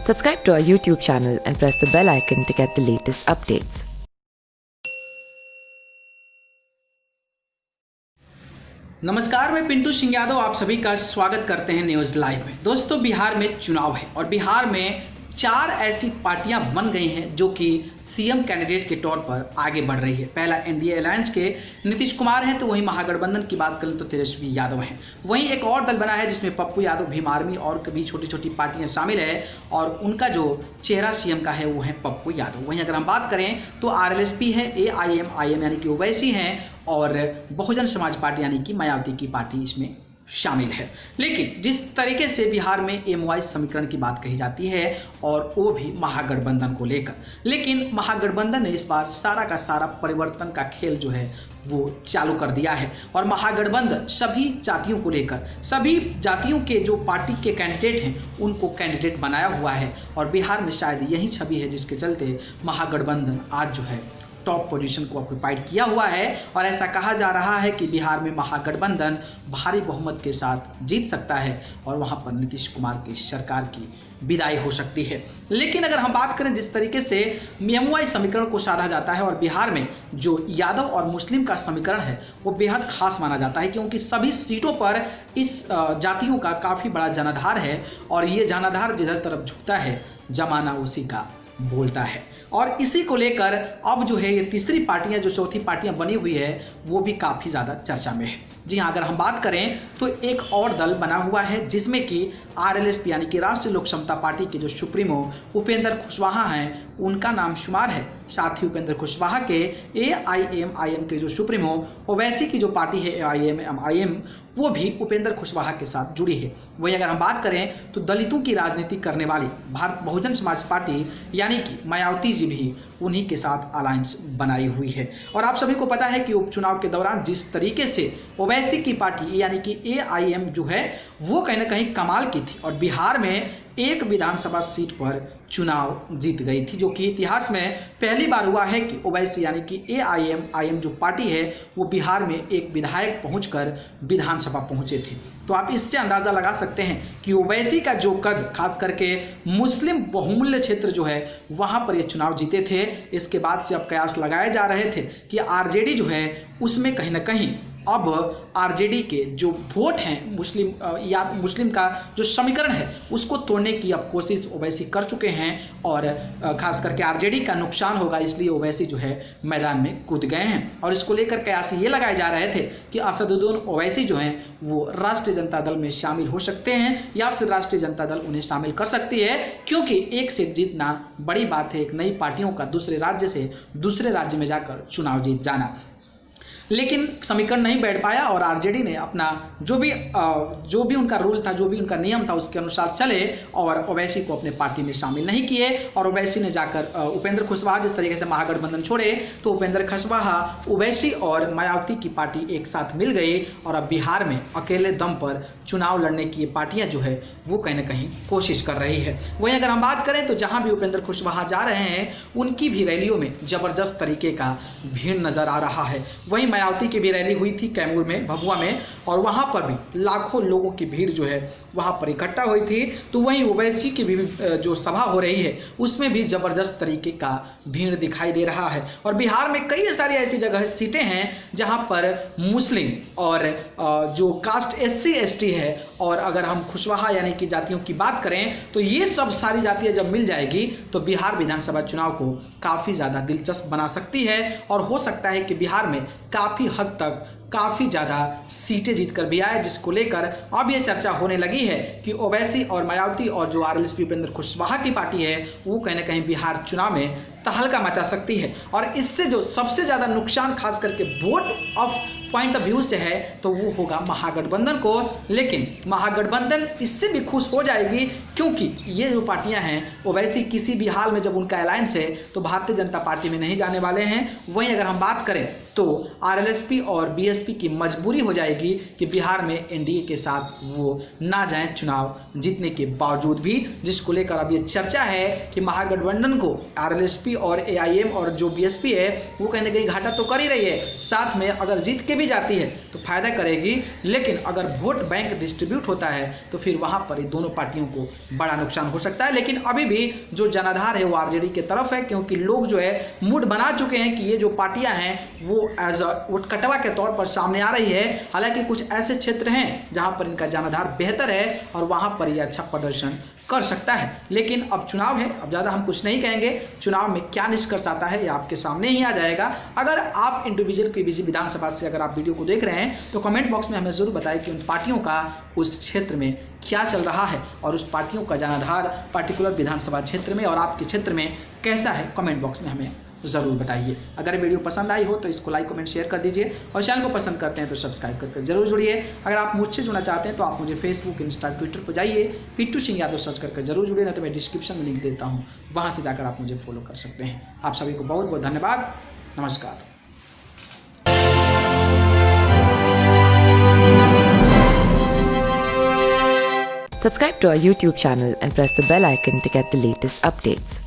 Subscribe to our YouTube channel and press the bell icon to get the latest updates. नमस्कार, मैं पिंटू सिंह यादव आप सभी का स्वागत करते हैं न्यूज़ लाइव में। दोस्तों, बिहार में चुनाव है और बिहार में 4 ऐसी पार्टियां बन गई हैं जो कि सीएम कैंडिडेट के तौर पर आगे बढ़ रही है। पहला एनडीए अलायंस के नीतीश कुमार हैं, तो वहीं महागठबंधन की बात करें तो तेजस्वी यादव हैं। वहीं एक और दल बना है जिसमें पप्पू यादव, भीम आर्मी और भी छोटी छोटी पार्टियां शामिल है और उनका जो चेहरा सीएम का है वो है पप्पू यादव। वहीं अगर हम बात करें तो आरएलएसपी है, एआईएम यानी कि ओवैसी हैं और बहुजन समाज पार्टी यानी कि मायावती की पार्टी इसमें शामिल है। लेकिन जिस तरीके से बिहार में एमवाई समीकरण की बात कही जाती है और वो भी महागठबंधन को लेकर, लेकिन महागठबंधन ने इस बार सारा का सारा परिवर्तन का खेल जो है वो चालू कर दिया है और महागठबंधन सभी जातियों को लेकर, सभी जातियों के जो पार्टी के कैंडिडेट हैं उनको कैंडिडेट बनाया हुआ है और बिहार में शायद यही छवि है जिसके चलते महागठबंधन आज जो है टॉप पोजीशन को ऑक्यूपाइड किया हुआ है और ऐसा कहा जा रहा है कि बिहार में महागठबंधन भारी बहुमत के साथ जीत सकता है और वहां पर नीतीश कुमार की सरकार की विदाई हो सकती है। लेकिन अगर हम बात करें जिस तरीके से एमवाई समीकरण को साधा जाता है और बिहार में जो यादव और मुस्लिम का समीकरण है वो बेहद खास माना जाता है, क्योंकि सभी सीटों पर इस जातियों का काफ़ी बड़ा जनाधार है और ये जनाधार जिधर तरफ झुकता है जमाना उसी का बोलता है। और इसी को लेकर अब जो है ये तीसरी पार्टियां, जो चौथी पार्टियां बनी हुई है वो भी काफ़ी ज़्यादा चर्चा में है। जी हाँ, अगर हम बात करें तो एक और दल बना हुआ है जिसमें कि आरएलएसपी यानी कि राष्ट्रीय लोक समता पार्टी के जो सुप्रीमो उपेंद्र कुशवाहा हैं उनका नाम शुमार है। साथ ही उपेंद्र कुशवाहा के एआईएम के जो सुप्रीमो ओवैसी की जो पार्टी है एआईएम वो भी उपेंद्र कुशवाहा के साथ जुड़ी है। वहीं अगर हम बात करें तो दलितों की राजनीति करने वाली भारत बहुजन समाज पार्टी यानी कि मायावती जी भी उन्हीं के साथ अलायंस बनाई हुई है। और आप सभी को पता है कि उपचुनाव के दौरान जिस तरीके से ओवैसी की पार्टी यानी कि एआईएम जो है वो कहीं ना कहीं कमाल की थी और बिहार में एक विधानसभा सीट पर चुनाव जीत गई थी, जो कि इतिहास में पहली बार हुआ है कि ओवैसी यानी कि एआईएम जो पार्टी है वो बिहार में एक विधायक पहुंचकर विधानसभा पहुंचे थे। तो आप इससे अंदाज़ा लगा सकते हैं कि ओवैसी का जो कद, खास करके मुस्लिम बहुमूल्य क्षेत्र जो है वहां पर ये चुनाव जीते थे। इसके बाद से अब कयास लगाए जा रहे थे कि आरजेडी जो है उसमें कहीं ना कहीं अब आरजेडी के जो वोट हैं मुस्लिम का जो समीकरण है उसको तोड़ने की अब कोशिश ओवैसी कर चुके हैं और खास करके आरजेडी का नुकसान होगा, इसलिए ओवैसी जो है मैदान में कूद गए हैं। और इसको लेकर कयास ये लगाए जा रहे थे कि असदुद्दीन ओवैसी जो हैं वो राष्ट्रीय जनता दल में शामिल हो सकते हैं या फिर राष्ट्रीय जनता दल उन्हें शामिल कर सकती है, क्योंकि एक सीट जीतना बड़ी बात है, एक नई पार्टियों का दूसरे राज्य से दूसरे राज्य में जाकर चुनाव जीत जाना। लेकिन समीकरण नहीं बैठ पाया और आरजेडी ने अपना जो भी उनका रूल था, जो भी उनका नियम था उसके अनुसार चले और ओवैसी को अपने पार्टी में शामिल नहीं किए और ओवैसी ने जाकर उपेंद्र कुशवाहा जिस तरीके से महागठबंधन छोड़े तो उपेंद्र कुशवाहा, ओवैसी और मायावती की पार्टी एक साथ मिल गई और अब बिहार में अकेले दम पर चुनाव लड़ने की ये पार्टियां जो है वो कहीं ना कहीं कोशिश कर रही है। वहीं अगर हम बात करें तो जहां भी उपेंद्र कुशवाहा जा रहे हैं उनकी भी रैलियों में जबरदस्त तरीके का भीड़ नजर आ रहा है। वहीं मायावती की भी रैली हुई थी कैमूर में, भभुआ में, और वहां पर भी लाखों लोगों की भीड़ जो है वहां पर इकट्ठा हुई थी। तो वहीं ओवैसी की भी जो सभा हो रही है उसमें भी जबरदस्त तरीके का भीड़ दिखाई दे रहा है। और बिहार में कई सारी ऐसी जगह सीटें हैं जहां पर मुस्लिम और जो कास्ट SC ST है, और अगर हम कुशवाहा यानी कि जातियों की बात करें तो ये सब सारी जातियां जब मिल जाएगी तो बिहार विधानसभा चुनाव को काफ़ी ज़्यादा दिलचस्प बना सकती है और हो सकता है कि बिहार में काफ़ी हद तक काफ़ी ज़्यादा सीटें जीतकर भी आए, जिसको लेकर अब ये चर्चा होने लगी है कि ओवैसी और मायावती और जो आरएलएसपी उपेंद्र कुशवाहा की पार्टी है वो कहीं ना कहीं बिहार चुनाव में तहलका मचा सकती है। और इससे जो सबसे ज़्यादा नुकसान खास करके vote of point of view से है तो वो होगा महागठबंधन को। लेकिन महागठबंधन इससे भी खुश हो जाएगी क्योंकि ये जो पार्टियां हैं ओवैसी किसी भी हाल में जब उनका अलायंस है तो भारतीय जनता पार्टी में नहीं जाने वाले हैं। वहीं अगर हम बात करें तो आरएलएसपी और बीएसपी की मजबूरी हो जाएगी कि बिहार में एनडीए के साथ वो ना जाएं चुनाव जीतने के बावजूद भी, जिसको लेकर अब ये चर्चा है कि महागठबंधन को आरएलएसपी और एआईएम और जो बीएसपी है वो कहीं ना कहीं घाटा तो कर ही रही है, साथ में अगर जीत के भी जाती है तो फायदा करेगी, लेकिन अगर वोट बैंक डिस्ट्रीब्यूट होता है तो फिर वहां पर ही दोनों पार्टियों को बड़ा नुकसान हो सकता है। लेकिन अभी भी जो जनाधार है वो आरजेडी की तरफ है, क्योंकि लोग जो है मूड बना चुके हैं कि ये जो पार्टियां हैं वो एज वोट कटवा के तौर पर सामने आ रही है। हालांकि कुछ ऐसे क्षेत्र हैं जहां पर इनका जनाधार बेहतर है और वहां पर ये अच्छा प्रदर्शन कर सकता है। लेकिन अब चुनाव है, अब ज़्यादा हम कुछ नहीं कहेंगे, चुनाव में क्या निष्कर्ष आता है ये आपके सामने ही आ जाएगा। अगर आप इंडिविजुअल की विधानसभा से अगर आप वीडियो को देख रहे हैं तो कमेंट बॉक्स में हमें ज़रूर बताएं कि उन पार्टियों का उस क्षेत्र में क्या चल रहा है और उस पार्टियों का जनाधार पर्टिकुलर विधानसभा क्षेत्र में और आपके क्षेत्र में कैसा है, कमेंट बॉक्स में हमें ज़रूर बताइए। अगर वीडियो पसंद आई हो तो इसको लाइक कमेंट शेयर कर दीजिए और चैनल को पसंद करते हैं तो सब्सक्राइब करके जरूर जुड़िए। अगर आप मुझसे जुड़ना चाहते हैं तो आप मुझे फेसबुक, इंस्टा, ट्विटर पर जाइए, पिंटू सिंह यादव सर्च करके जरूर जुड़िए, नहीं तो मैं डिस्क्रिप्शन में लिंक देता हूँ, वहाँ से जाकर आप मुझे फॉलो कर सकते हैं। आप सभी को बहुत बहुत धन्यवाद। नमस्कार। Subscribe to our YouTube channel and press the bell icon to get the latest updates.